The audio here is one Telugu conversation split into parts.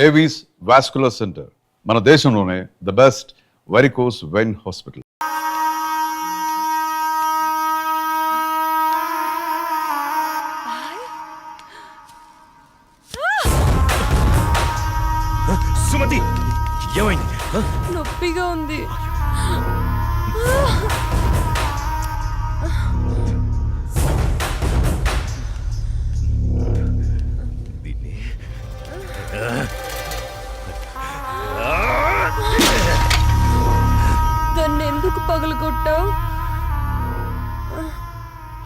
ఏవీస్ వాస్కులర్ సెంటర్, మన దేశంలోనే the best varicose vein hospital. Sumathi, ఏమైంది? నొప్పిగా ఉంది. దాన్ని ఎందుకు పగలగొట్టావు?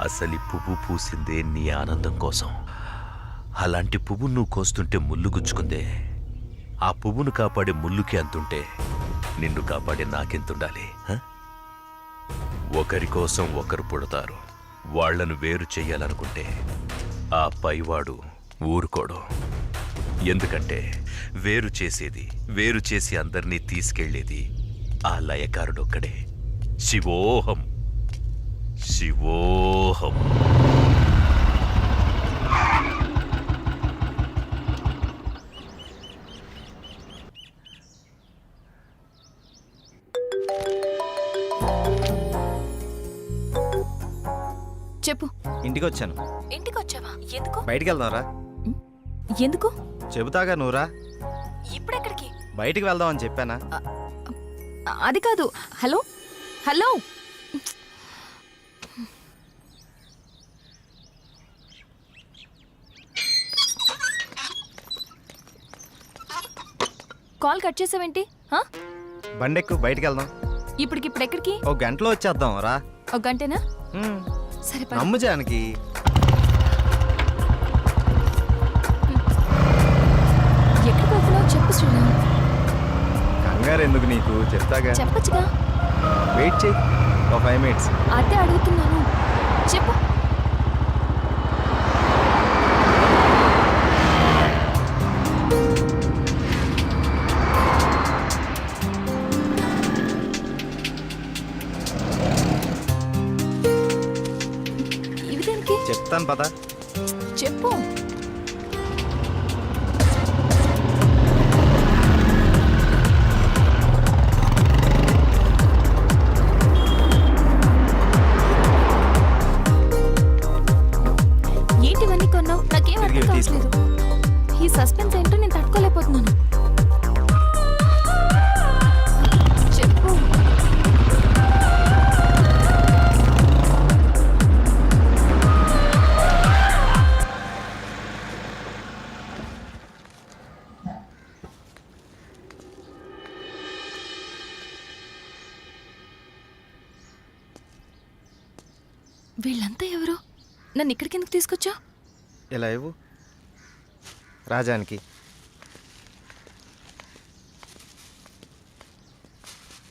అసలు పువ్వు పూసిందే నీ ఆనందం కోసం. అలాంటి పువ్వు నువ్వు కోస్తుంటే ముళ్ళు గుచ్చుకుందే. ఆ పువ్వును కాపాడే ముళ్ళుకి అంతుంటే నిన్ను కాపాడే నాకెంతుండాలి? ఒకరి కోసం ఒకరు పుడతారు. వాళ్లను వేరు చెయ్యాలనుకుంటే ఆ పైవాడు ఊరుకోడు. ఎందుకంటే వేరు చేసి అందర్నీ తీసుకెళ్లేది ఆ లయకారుడొక్కడే. శివోహం శివోహం. చెప్పు. ఇంటికి వచ్చాను. ఇంటికి వచ్చావా? ఎందుకు? బయటికి వెళ్దాంరా. ఎందుకు? చెబుతాగా నువ్వురా. ఇప్పుడెక్కడికి? బయటికి వెళ్దాం అని చెప్పానా? అది కాదు. హలో హలో, కాల్ కట్ చేసావేంటి? బండెక్కు, బయటికి వెళ్దాం. ఇప్పటికిప్పుడు ఎక్కడికి? ఒక గంటలో వచ్చేద్దాం రా. ఒక గంటేనా? సరే పద. నమ్ము జానకి. ఎక్కడికి వెళ్తున్నావు చెప్పు శ్రీరామ్. కంగారు ఎందుకు నీకు, చెప్తాగా. చెప్పచ్చుగా. వెయిట్ చెయ్యి, ఒక 5 minutes. అదే అడుగుతున్నాను, చెప్పు. ఇవి దేనికి? చెప్తాను పద. చెప్పు. ఏంటివన్నీ కొన్నావు? నాకేం అర్థం కావట్లేదు. ఈ సస్పెన్స్ ఏంటో నేను తట్టుకోలేకపోతున్నాను. చెప్పు. వీళ్ళంతా ఎవరు? నన్ను ఇక్కడికి ఎందుకు తీసుకొచ్చా? ఇలా ఇవ్వు రాజానికి.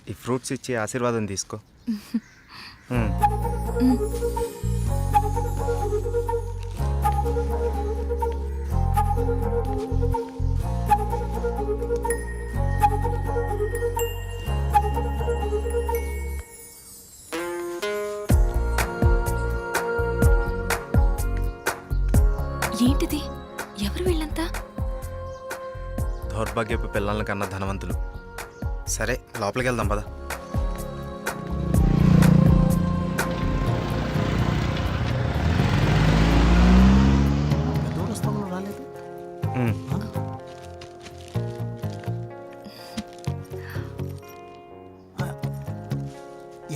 ఈ ఫ్రూట్స్ ఇచ్చి ఆశీర్వాదం తీసుకో. ఏంటిది? ఎవరు వీళ్ళంతా? దౌర్భాగ్యపు పిల్లల కన్నా ధనవంతులు. సరే లోపలికి వెళ్దాం పద.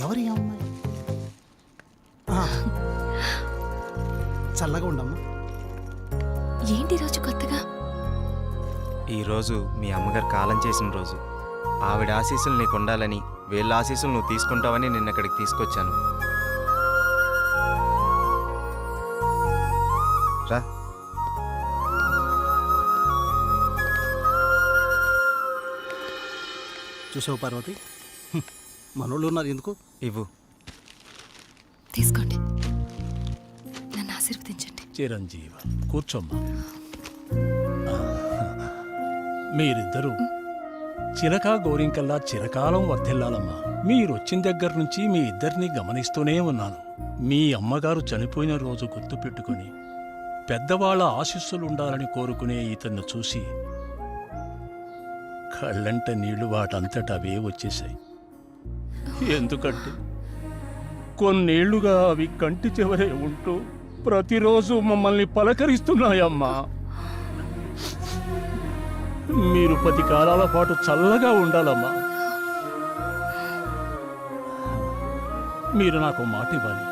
ఎవరి అమ్మాయి? చల్లగా ఉండమ్మా. ఏంటి రోజు కొత్తగా? ఈరోజు మీ అమ్మగారు కాలం చేసిన రోజు. ఆవిడ ఆశీస్సులు నీకు ఉండాలని, వీళ్ళ ఆశీస్సులు నువ్వు తీసుకుంటావని నిన్న ఇక్కడికి తీసుకొచ్చాను. రా. చూసావు పార్వతి, మనోళ్ళు ఉన్నారు ఎందుకు? ఇవ్వు. తీసుకోండి, నన్ను ఆశీర్వదించండి. చిరంజీవ, కూర్చోమ్మా. మీరిద్దరూ చిలకా గోరింకల్లా చిరకాలం వర్ధిల్లాలమ్మా. మీరొచ్చిన దగ్గర నుంచి మీ ఇద్దరిని గమనిస్తూనే ఉన్నాను. మీ అమ్మగారు చనిపోయిన రోజు గుర్తుపెట్టుకుని పెద్దవాళ్ల ఆశీస్సులుండాలని కోరుకునే ఇతన్ని చూసి కళ్ళంట నీళ్లు వాటంతట అవే వచ్చేశాయి. ఎందుకంటే కొన్నేళ్లుగా అవి కంటి చివరే ఉంటూ ప్రతిరోజు మమ్మల్ని పలకరిస్తున్నాయమ్మా. మీరు 10 కాలాల పాటు చల్లగా ఉండాలమ్మా. మీరు నాకు మాట ఇవ్వాలి.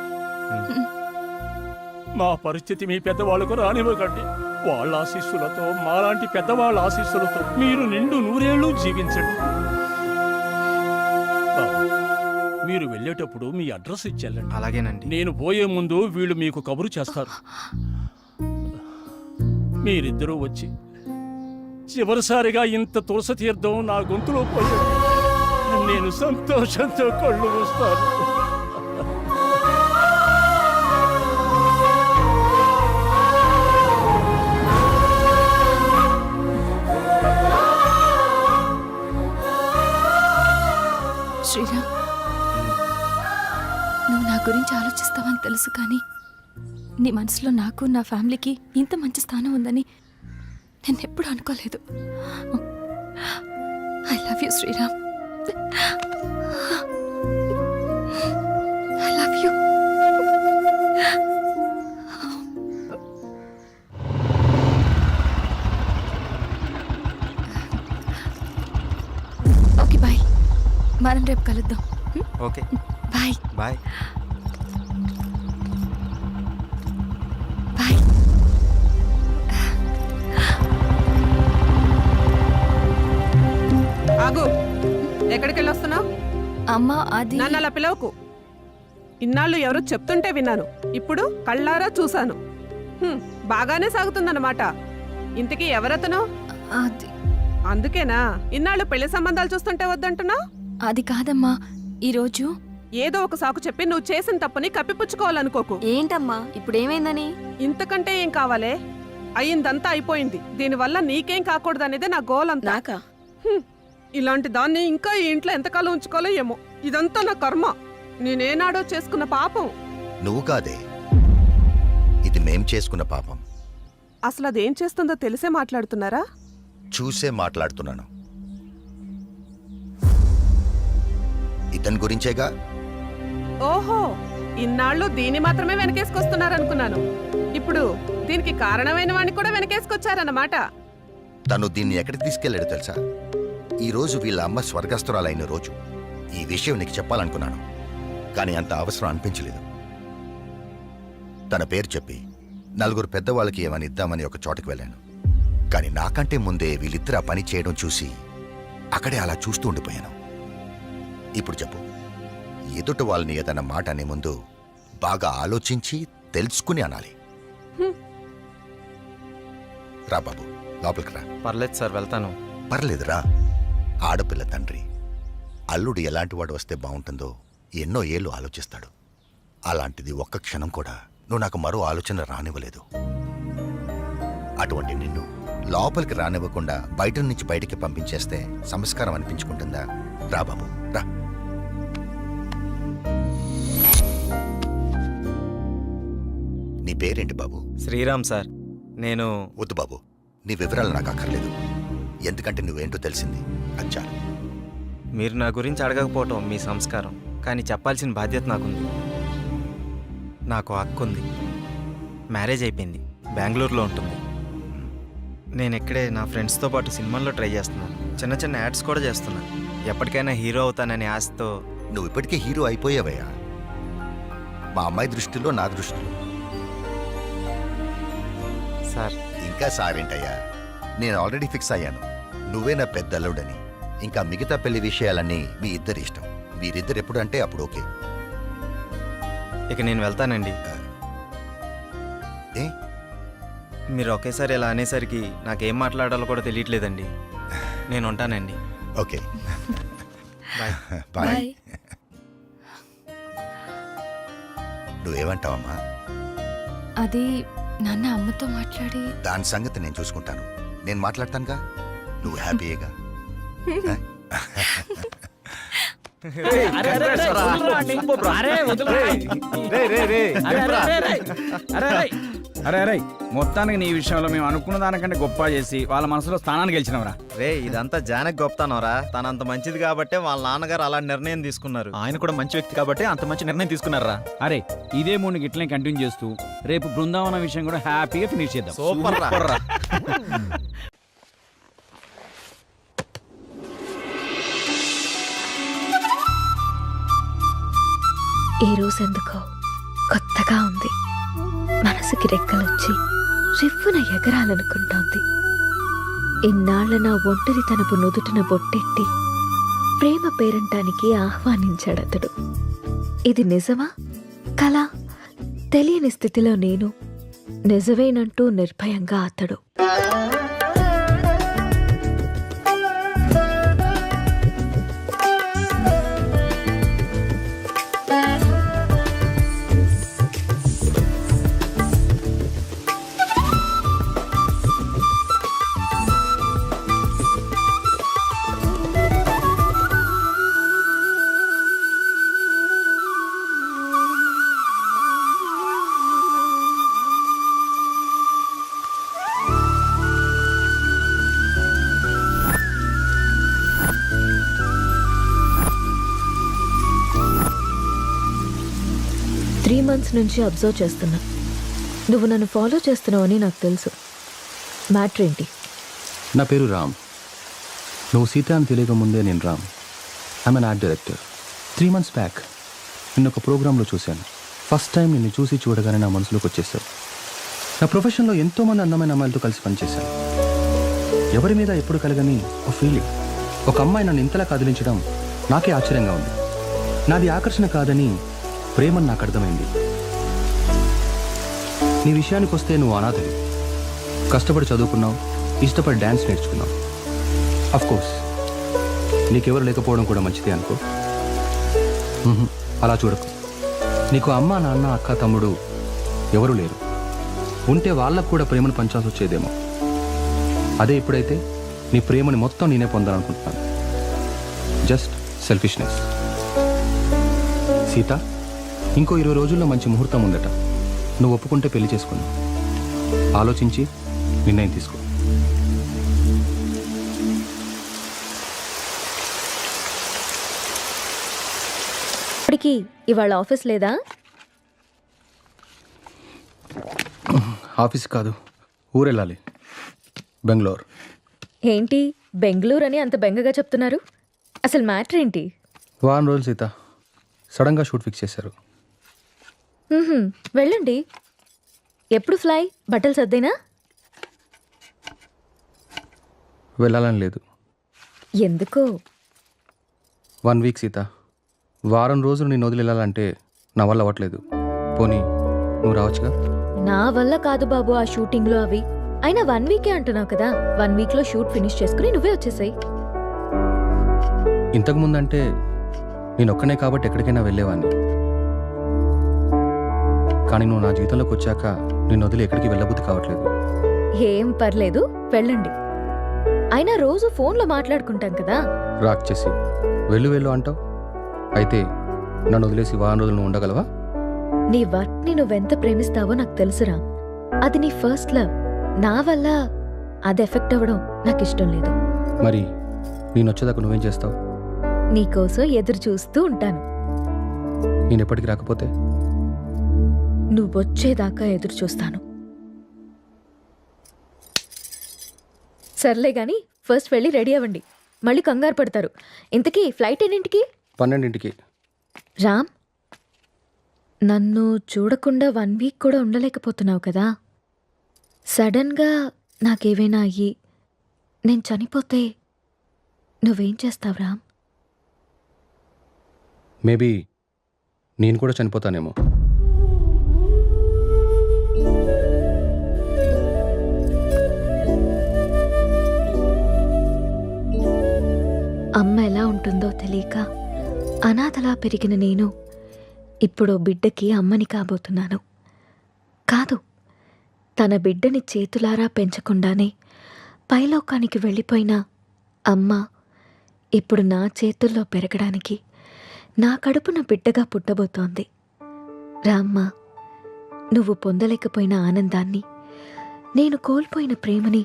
మా పరిస్థితి మీ పెద్దవాళ్ళకు రానివ్వకండి. వాళ్ళ ఆశీస్సులతో, మాలాంటి పెద్దవాళ్ళ ఆశీస్సులతో మీరు నిండు 100 ఏళ్ళు జీవించండి. బాబు, మీరు వెళ్ళేటప్పుడు మీ అడ్రస్ ఇచ్చెళ్ళండి. అలాగేనండి. నేను పోయే ముందు వీళ్ళు మీకు కబురు చేస్తారు. మీరిద్దరూ వచ్చి చివరిసారిగా ఇంత తులసి తీర్థం నా గొంతులో పోయాడు. నేను సంతోషంతో కళ్ళు మూస్తాను. శ్రీరామ్, నువ్వు నా గురించి ఆలోచిస్తావని తెలుసు, కానీ నీ మనసులో నాకు, నా ఫ్యామిలీకి ఇంత మంచి స్థానం ఉందని నేను ఎప్పుడు అనుకోలేదు. I love you Sriram. I love you. Okay bye, మనం రేపు కలుద్దాం. Okay, bye bye. బాయ్. ఆగు, ఎక్కడికి వెళ్ళొస్తున్నావు? అమ్మ, అది నన్ను అలా పిలవకు. ఇన్నాళ్ళు ఎవరో చెప్తుంటే విన్నాను, ఇప్పుడు కళ్ళారా చూశాను. బాగానే సాగుతుందన్నమాట. ఇంతకీ ఎవరతను? అది అందుకేనా ఇన్నాళ్ళు పెళ్లి సంబంధాలు చూస్తుంటే వద్దంటున్నా? అది కాదమ్మా, ఈరోజు ఏదో ఒక సాకు చెప్పి నువ్వు చేసిన తప్పుని కప్పిపుచ్చుకోవాలనుకోకు. ఏంటమ్మా ఇప్పుడు ఏమైందని? ఇంతకంటే ఏం కావాలే? అయ్యిందంతా అయిపోయింది. దీనివల్ల నీకేం కాకూడదనేదే నా గోల్ అంతా. నాకా? ఇలాంటి దాన్ని ఇంకా ఈ ఇంట్లో ఎంతకాలం ఉంచుకోవాలో ఏమో. ఇదంతా నా కర్మ. నేనేనాడో చేసుకున్న పాపం. నువ్వు కాదే, ఇది మేం చేసుకున్న పాపం. అసలు అదేం చేస్తుందో తెలిసే మాట్లాడుతున్నారా? చూసే మాట్లాడుతున్నాను. ఇతని గురించేగా. ఓహో, ఇన్నాళ్ళు దీన్ని మాత్రమే వెనకేసుకొస్తున్నారనుకున్నాను. ఇప్పుడు దీనికి కారణమైన వాడిని కూడా వెనకేసుకొచ్చారన్నమాట. తను దీన్ని ఎక్కడికి తీసుకెళ్లాడో తెలుసా? ఈ రోజు వీళ్ళ అమ్మ స్వర్గస్థురాలైన రోజు. ఈ విషయం నీకు చెప్పాలనుకున్నాను, కానీ అంత అవసరం అనిపించలేదు. తన పేరు చెప్పి 4 పెద్దవాళ్ళకి ఏమని ఇద్దామని ఒక చోటకి వెళ్ళాను. కానీ నాకంటే ముందే వీళ్ళిద్దరు ఆ పని చేయడం చూసి అక్కడే అలా చూస్తూ ఉండిపోయాను. ఇప్పుడు చెప్పు, ఎదుట వాళ్ళని ఏదన్నా మాట అనే ముందు బాగా ఆలోచించి తెలుసుకుని అనాలి. రా బాబు, లోపలికి రా. పర్లేదు సార్, వెళ్తాను. పర్లేదురా. ఆడపిల్ల తండ్రి, అల్లుడు ఎలాంటివాడు వస్తే బాగుంటుందో ఎన్నో ఏళ్ళు ఆలోచిస్తాడు. అలాంటిది ఒక్క క్షణం కూడా నువ్వు నాకు మరో ఆలోచన రానివ్వలేదు. అటువంటి నిన్ను లోపలికి రానివ్వకుండా బయట నుంచి బయటికి పంపించేస్తే సంస్కారం అనిపించుకుంటుందా? రా బాబు, రా. నీ పేరేంటి బాబు? శ్రీరామ్ సార్. నేను వద్దు బాబు, నీ వివరాలు నాకు అక్కర్లేదు. ఎందుకంటే నువ్వేంటో తెలిసింది, అచ్చా. మీరు నా గురించి అడగకపోవటం మీ సంస్కారం, కానీ చెప్పాల్సిన బాధ్యత నాకుంది. నాకు అక్క ఉంది, మ్యారేజ్ అయిపోయింది, బెంగళూరులో ఉంటుంది. నేను ఇక్కడే నా ఫ్రెండ్స్తో పాటు సినిమాల్లో ట్రై చేస్తున్నాను. చిన్న చిన్న యాడ్స్ కూడా చేస్తున్నాను. ఎప్పటికైనా హీరో అవుతాననే ఆశతో. నువ్వు ఇప్పటికే హీరో అయిపోయావయ్యా. మా అమ్మాయి దృష్టిలో, నా దృష్టిలో. సార్, ఇంకా సారేంటయ్యా, నేను ఆల్రెడీ ఫిక్స్ అయ్యాను. నువ్వే నా పెద్ద అల్లుడని. ఇంకా మిగతా పెళ్లి విషయాలన్నీ మీ ఇద్దరి ఇష్టం. మీరిద్దరు ఎప్పుడు అంటే అప్పుడు ఓకే. ఇక నేను వెళ్తానండి. ఏ? మీరు ఒకేసారి ఇలా అనేసరికి నాకేం మాట్లాడాలో కూడా తెలియట్లేదండి. నేను ఉంటానండి. Okay, bye. బాయ్. బాయ్. నువ్వేమంటావమ్మా? అది నాన్న అమ్మతో మాట్లాడి దాని సంగతి నేను చూసుకుంటాను. నేను మాట్లాడతానుగా, నువ్వు హ్యాపీయేగా. అరే అరే మొత్తానికి నీ విషయంలో మేము అనుకున్న దానికంటే గొప్ప చేసి వాళ్ళ మనసులో స్థానాన్ని గెలిచినవరా. రే ఇదంతా జానకి గొప్పతనరా. తనంత మంచిది కాబట్టే వాళ్ళ నాన్నగారు అలా నిర్ణయం తీసుకున్నారు. ఆయన కూడా మంచి వ్యక్తి కాబట్టి అంత మంచి నిర్ణయం తీసుకున్నారా. అరే ఇదే మూడు ఇట్లనే కంటిన్యూ చేస్తూ రేపు బృందావనం విషయం కూడా హ్యాపీగా ఫినిష్ చేద్దాం. సూపర్ రా. ఈ రోజు ఎందుకో కొత్తగా ఉంది. మనసుకి రెక్కలొచ్చి రివ్వున ఎగరాలనుకుంటోంది. ఇన్నాళ్ల నా ఒంటరితనపు నుదుటిన బొట్టెట్టి ప్రేమ పేరంటానికి ఆహ్వానించాడతడు. ఇది నిజమా కళ తెలియని స్థితిలో నేను, నిజమేనంటూ నిర్భయంగా అతడు. months నుంచి అబ్జర్వ్ చేస్తున్నా. నువ్వు నన్ను ఫాలో చేస్తున్నావని నాకు తెలుసు. మ్యాటర్ ఏంటి? నా పేరు రామ్. నువ్వు సీత అని తెలియక ముందే నేను Ram. I'm an art director. 3 months back నిన్న ఒక ప్రోగ్రాంలో చూశాను. ఫస్ట్ టైం నిన్ను చూసి చూడగానే నా మనసులోకి వచ్చేసావు. నా ప్రొఫెషన్లో ఎంతోమంది అందమైన అమ్మాయిలతో కలిసి పనిచేశాను. ఎవరి మీద ఎప్పుడు కలగని ఒక ఫీలింగ్. ఒక అమ్మాయి నన్ను ఇంతలా కదిలించడం నాకే ఆశ్చర్యంగా ఉంది. నాది ఆకర్షణ కాదని ప్రేమని నాకు అర్థమైంది. నీ విషయానికి వస్తే నువ్వు అనాథవి. కష్టపడి చదువుకున్నావు, ఇష్టపడి డ్యాన్స్ నేర్చుకున్నావు. అఫ్కోర్స్ నీకెవరు లేకపోవడం కూడా మంచిదే అనుకో. అలా చూడకు. నీకు అమ్మ, నాన్న, అక్క, తమ్ముడు ఎవరూ లేరు. ఉంటే వాళ్ళకు కూడా ప్రేమను పంచాల్సి వచ్చేదేమో. అదే ఇప్పుడైతే నీ ప్రేమని మొత్తం నేనే పొందాలనుకుంటున్నాను. Just selfishness. సీత, ఇంకో 20 రోజుల్లో మంచి ముహూర్తం ఉందట. నువ్వు ఒప్పుకుంటే పెళ్లి చేసుకున్నావు. ఆలోచించి నిర్ణయం తీసుకో. ఇప్పటికి ఇవాళ ఆఫీస్ లేదా? ఆఫీస్ కాదు, ఊరెళ్ళాలి. బెంగళూరు. ఏంటి బెంగళూరు అని అంత బెంగగా చెప్తున్నారు? అసలు మ్యాటర్ ఏంటి? వారం రోజులు సీత. సడన్గా షూట్ ఫిక్స్ చేశారు. వెళ్ళండి. ఎప్పుడు ఫ్లై? బట్టలు సర్దేనా? వెళ్ళాలని లేదు. ఎందుకో? 1 week సీత. వారం రోజులు నేను వదిలి వెళ్ళాలంటే నా వల్ల అవ్వట్లేదు. పోనీ నువ్వు రావచ్చుగా? నా వల్ల కాదు బాబు ఆ షూటింగ్లో అవి. అయినా 1 week అంటున్నావు కదా. 1 weekలో షూట్ ఫినిష్ చేసుకుని నువ్వే వచ్చేసాయి. ఇంతకుముందంటే నేను ఒక్కనే కాబట్టి ఎక్కడికైనా వెళ్ళేవాడిని. కానీ నువ్వు నా జీవితంలోకి వచ్చాక నిన్ను వదిలి ఎక్కడికి వెళ్ళబుద్ధి కావట్లేదు. ఏం పర్లేదు, వెళ్ళండి. అయినా రోజు ఫోన్లో మాట్లాడుకుంటాం కదా. రాక్ చేసి వెళ్ళు వెళ్ళు అంటావు. అయితే నన్ను వదిలేసి వారం రోజులు నువ్వు ఉండగలవా? నీ వర్క్ని నువ్వెంత ప్రేమిస్తావో నాకు తెలుసురా. అది నీ ఫస్ట్ లవ్. నా వల్ల అది ఎఫెక్ట్ అవ్వడం నాకు ఇష్టం లేదు. మరి నేను వచ్చేదాకా నువ్వేం చేస్తావు? నీకోసం ఎదురు చూస్తూ ఉంటాను. నేను ఎప్పటికి రాకపోతే? నువ్వొచ్చేదాకా ఎదురు చూస్తాను. సర్లే గాని ఫస్ట్ వెళ్ళి రెడీ అవ్వండి. మళ్ళీ కంగారు పడతారు. ఇంతకీ ఫ్లైట్ ఎన్నింటికి? 12ంటికి. రామ్, నన్ను చూడకుండా 1 week కూడా ఉండలేకపోతున్నావు కదా. సడన్గా నాకేవైనా అయ్యి నేను చనిపోతే నువ్వేం చేస్తావు రామ్? మేబీ నేను కూడా చనిపోతానేమో. అమ్మ ఎలా ఉంటుందో తెలియక అనాథలా పెరిగిన నేను ఇప్పుడు బిడ్డకి అమ్మని కాబోతున్నాను. కాదు, తన బిడ్డని చేతులారా పెంచకుండానే పైలోకానికి వెళ్ళిపోయిన అమ్మ ఇప్పుడు నా చేతుల్లో పెరగడానికి నా కడుపున బిడ్డగా పుట్టబోతోంది. రామ్మ, నువ్వు పొందలేకపోయిన ఆనందాన్ని, నేను కోల్పోయిన ప్రేమని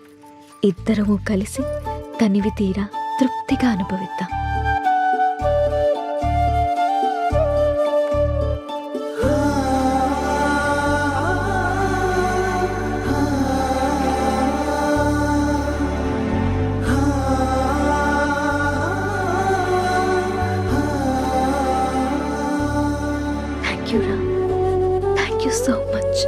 ఇద్దరము కలిసి తనివి తీరా తృప్తిగా అనుభవిద్దాం. Thank you Ram, thank you so much.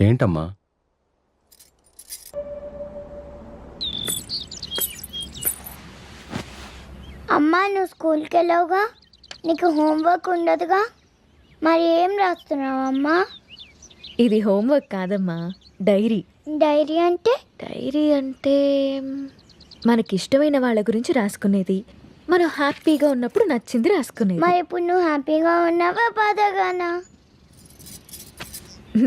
ఏంటమ్మా? అమ్మా, నువ్వు స్కూల్కి వెళ్ళావుగా, నీకు హోంవర్క్ ఉండదుగా, మరి ఏం రాస్తున్నావు అమ్మా? ఇది హోంవర్క్ కాదమ్మా, డైరీ. డైరీ అంటే? డైరీ అంటే మనకిష్టమైన వాళ్ళ గురించి రాసుకునేది, మనం హ్యాపీగా ఉన్నప్పుడు నచ్చింది రాసుకునేది. మరి ఇప్పుడు నువ్వు హ్యాపీగా ఉన్నావా, బాధగానా?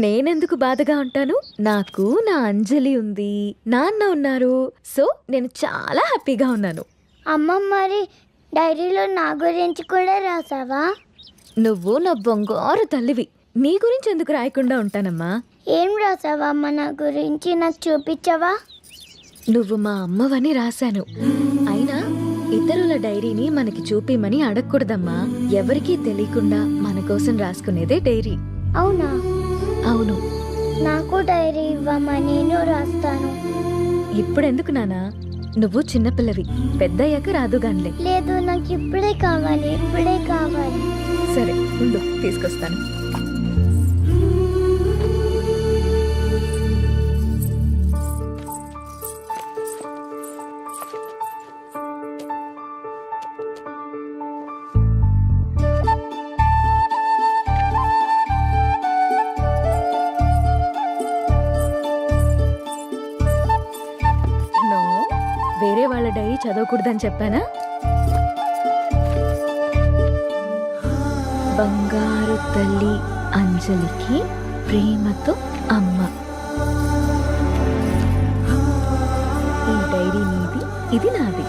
నేనెందుకు బాధగా ఉంటాను? నాకు నా అంజలి ఉంది, నాన్న ఉన్నారు, సో నేను చాలా హ్యాపీగా ఉన్నాను. అమ్మ, మరి డైరీలో నా గురించి కూడా రాసావా? నువ్వు నా బంగారు తల్లివి, నీ గురించి ఎందుకు రాయకుండా ఉంటానమ్మా? ఏం రాసావా అమ్మ నా గురించి, నాకు చూపించవా? నువ్వు మా అమ్మవని రాశాను. అయినా ఇతరుల డైరీని మనకి చూపిమని అడగకూడదమ్మా. ఎవరికీ తెలియకుండా మన కోసం రాసుకునేదే డైరీ. అవునా? అవును. నాకు డైరీ ఇవ్వమ్మా, నేను రాస్తాను. ఇప్పుడెందుకు నానా? నువ్వు చిన్నపిల్లవి, పెద్దయ్యాక రాదుగాన్లే. లేదు, నాకు ఇప్పుడే కావాలి, ఇప్పుడే కావాలి. సరే ఉండు, తీసుకొస్తాను. వేరే వాళ్ళ డైరీ చదవకూడదని చెప్పానా? బంగారు తల్లి అంజలికి ప్రేమతో అమ్మ. ఈ డైరీ నీది, ఇది నాది.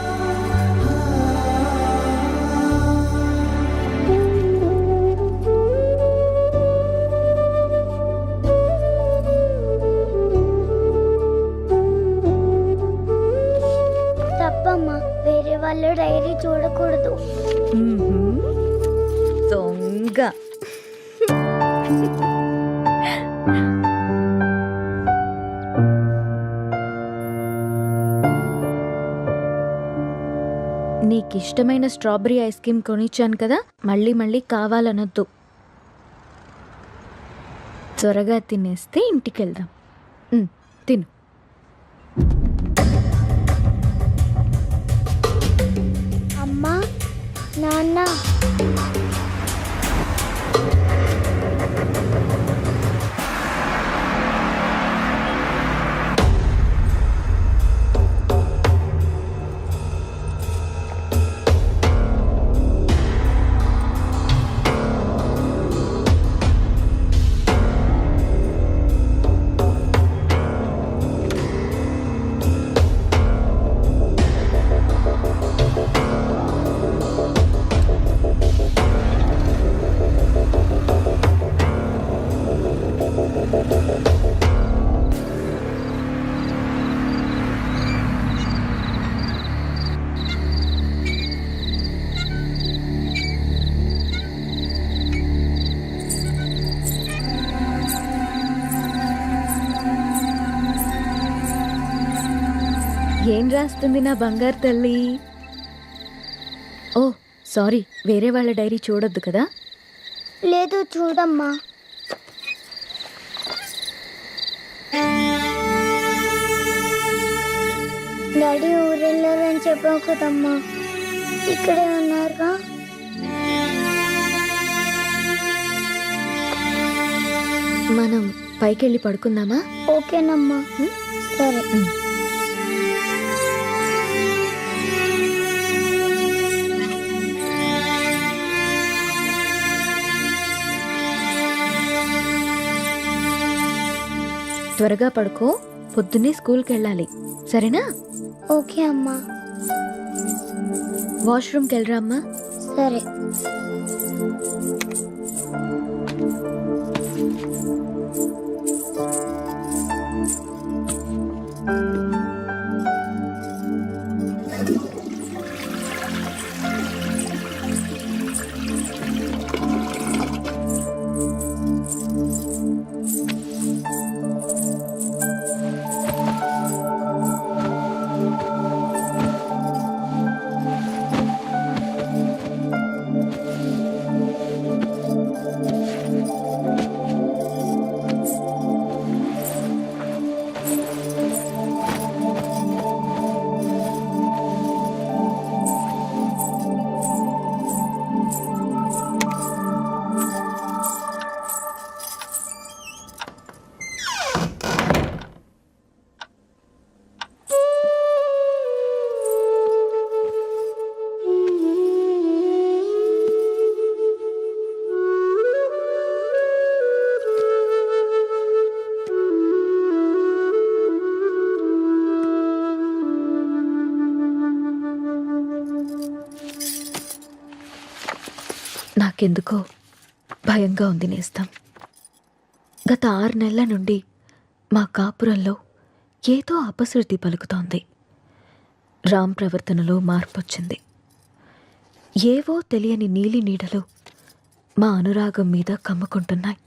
తప్పమ్మా, వేరే వాళ్ళ డైరీ చూడకూడదు. దొంగ. నీకిష్టమైన స్ట్రాబెరీ ఐస్ క్రీమ్ కొనిచ్చాను కదా, మళ్ళీ మళ్ళీ కావాలనొద్దు. త్వరగా తినేస్తే ఇంటికెళ్దాం. తిను. అమ్మా, నాన్న. ఏం రాస్తుంది నా బంగారు తల్లి? ఓ సారీ, వేరే వాళ్ళ డైరీ చూడొద్దు కదా. లేదు, చూడమ్మా. డాడీ ఊరెళ్ళారని చెప్పావు కదమ్మా, ఇక్కడే ఉన్నారుగా. మనం పైకెళ్ళి పడుకుందామా? ఓకేనమ్మా. సరే. త్వరగా పడుకో, పొద్దున్నే స్కూల్కి వెళ్ళాలి, సరేనా? ఓకే అమ్మా. వాష్రూమ్కి వెళ్ళరా అమ్మా. సరే. నాకెందుకో భయంగా ఉంది నేస్తం. గత 6 నెలల నుండి మా కాపురంలో ఏదో అపశృతి పలుకుతోంది. రామ్ ప్రవర్తనలో మార్పొచ్చింది. ఏవో తెలియని నీలి నీడలు మా అనురాగం మీద కమ్ముకుంటున్నాయి.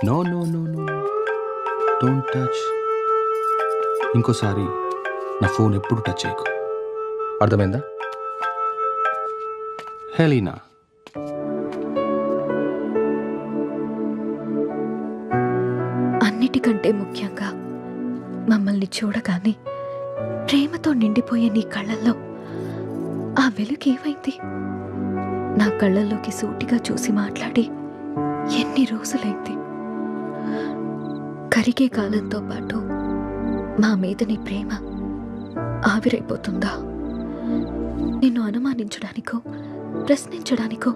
No no no no don't touch. ఇంకోసారి నా ఫోన్ ఎప్పుడు టచ్ చేయకు, అర్థమైందా? హెలీనా, అన్నిటికంటే ముఖ్యంగా మమ్మల్ని చూడగానే ప్రేమతో నిండిపోయే నీ కళ్ళల్లో ఆ వెలుగు ఏమైంది? నా కళ్ళల్లోకి సూటిగా చూసి మాట్లాడి ఎన్ని రోజులైంది? కరిగే కాలంతో పాటు మా మీద నీ ప్రేమ ఆవిరైపోతుందా? నిన్ను అనుమానించడానికో ప్రశ్నించడానికో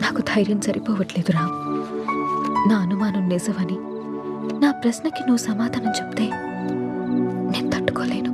నాకు ధైర్యం సరిపోవట్లేదు రామ్. నా అనుమానం నిజమని, నా ప్రశ్నకి నువ్వు సమాధానం చెప్తే నేను తట్టుకోలేను.